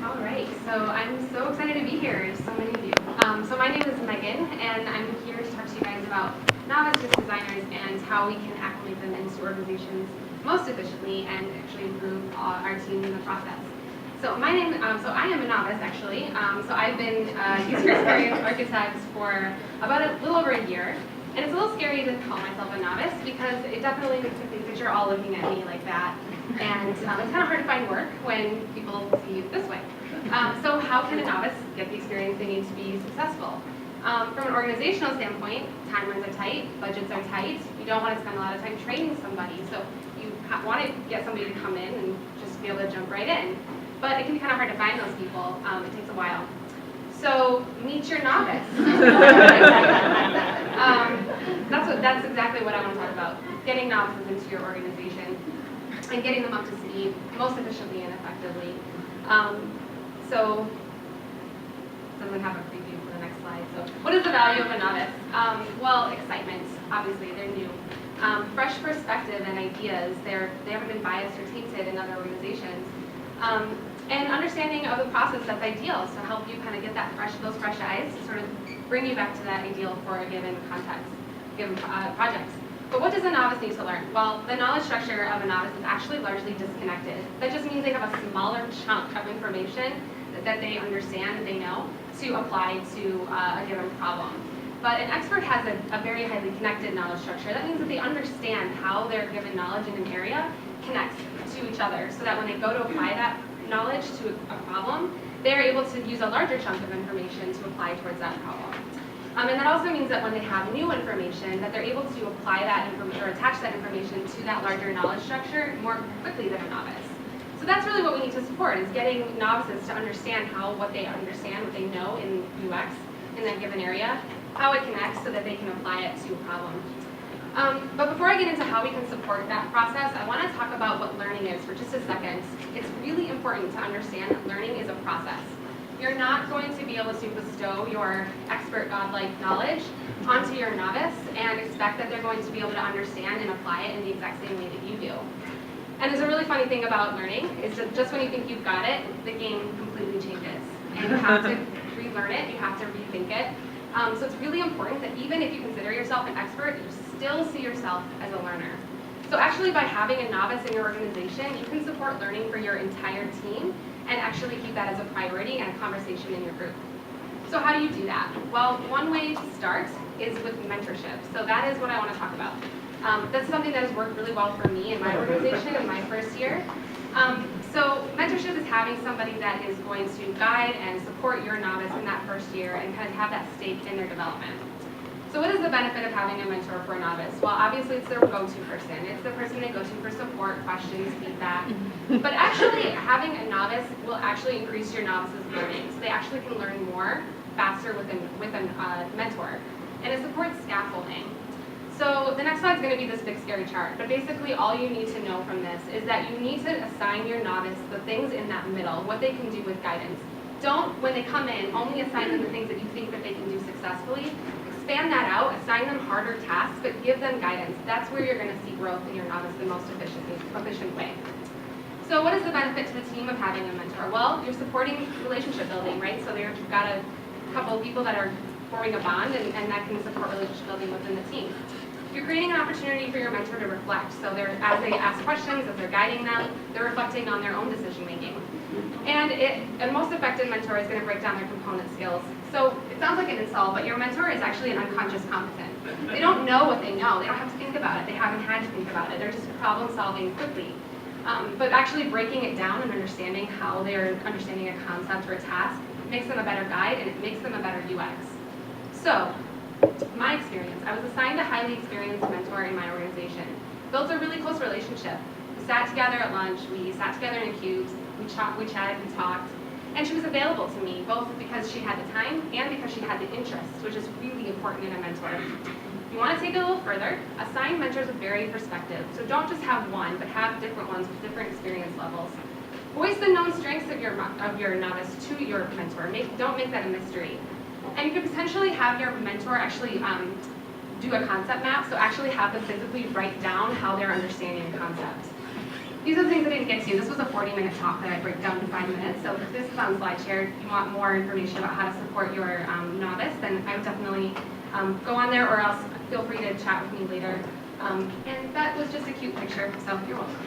All right, so I'm so excited to be here, so many of you. So my name is Megan, and I'm here to talk to you guys about novice UX designers and how we can acclimate them into organizations most efficiently and actually improve our team in the process. So I am a novice actually. So I've been a user experience architect for about a little over a year. And it's a little scary to call myself a novice because it definitely makes me think that you're all looking at me like that. And it's kind of hard to find work when people see you this way. So how can a novice get the experience they need to be successful? From an organizational standpoint, timelines are tight, budgets are tight. You don't want to spend a lot of time training somebody. So you want to get somebody to come in and just be able to jump right in. But it can be kind of hard to find those people. It takes a while. So meet your novice. That's exactly what I want to talk about. Getting novices into your organization and getting them up to speed most efficiently and effectively. So doesn't have a preview for the next slide. So what is the value of a novice? Well, excitement. Obviously, they're new. Fresh perspective and ideas. They haven't been biased or tainted in other organizations. And understanding of the process that's ideal to help you kind of get those fresh eyes to sort of bring you back to that ideal for a given context, given projects. But what does a novice need to learn? Well, the knowledge structure of a novice is actually largely disconnected. That just means they have a smaller chunk of information that they understand and they know to apply to a given problem. But an expert has a very highly connected knowledge structure. That means that they understand how their given knowledge in an area connects to each other so that when they go to apply that knowledge to a problem, they're able to use a larger chunk of information to apply towards that problem. And that also means that when they have new information, that they're able to apply that information or attach that information to that larger knowledge structure more quickly than a novice. So that's really what we need to support, is getting novices to understand what they understand, what they know in UX in that given area, how it connects so that they can apply it to a problem. But before I get into how we can support that process, I want to talk about what learning is for just a second. It's really important to understand that learning is a process. You're not going to be able to bestow your expert godlike knowledge onto your novice and expect that they're going to be able to understand and apply it in the exact same way that you do. And there's a really funny thing about learning, is that just when you think you've got it, the game completely changes. And you have to relearn it, you have to rethink it. So it's really important that even if you consider yourself an expert, you still see yourself as a learner. So actually by having a novice in your organization, you can support learning for your entire team and actually keep that as a priority and a conversation in your group. So how do you do that? Well, one way to start is with mentorship. So that is what I want to talk about. That's something that has worked really well for me in my organization in my first year. So mentorship is having somebody that is going to guide and support your novice in that first year and kind of have that stake in their development. So what is the benefit of having a mentor for a novice? Well, obviously it's their go-to person. It's the person they go to for support, questions, feedback. But actually having a novice will actually increase your novice's learning. So they actually can learn more faster with a mentor. And it supports scaffolding. So the next slide is going to be this big scary chart, but basically all you need to know from this is that you need to assign your novice the things in that middle, what they can do with guidance. Don't, when they come in, only assign them the things that you think that they can do successfully. Expand that out, assign them harder tasks, but give them guidance. That's where you're going to see growth in your novice the most efficient way. So what is the benefit to the team of having a mentor? Well, you're supporting relationship building, right? So you've got a couple of people that are forming a bond, and that can support relationship building within the team. You're creating an opportunity for your mentor to reflect. So as they ask questions, as they're guiding them, they're reflecting on their own decision making. And a most effective mentor is going to break down their component skills. So it sounds like an insult, but your mentor is actually an unconscious competent. They don't know what they know. They don't have to think about it. They haven't had to think about it. They're just problem solving quickly. But actually breaking it down and understanding how they're understanding a concept or a task makes them a better guide, and it makes them a better UX. So my experience, I was assigned a highly experienced mentor in my organization. Built a really close relationship. We sat together at lunch, we sat together in cubes, we chatted, we talked, and she was available to me, both because she had the time and because she had the interest, which is really important in a mentor. If you want to take it a little further, assign mentors with varying perspectives. So don't just have one, but have different ones with different experience levels. Voice the known strengths of your novice to your mentor. Don't make that a mystery. And you could potentially have your mentor actually do a concept map, so actually have them physically write down how they're understanding the concept. these are the things I didn't get to. This was a 40-minute talk that I break down to 5 minutes. So if this is on SlideShare, if you want more information about how to support your novice, then I would definitely go on there, or else feel free to chat with me later. And that was just a cute picture, so you're welcome.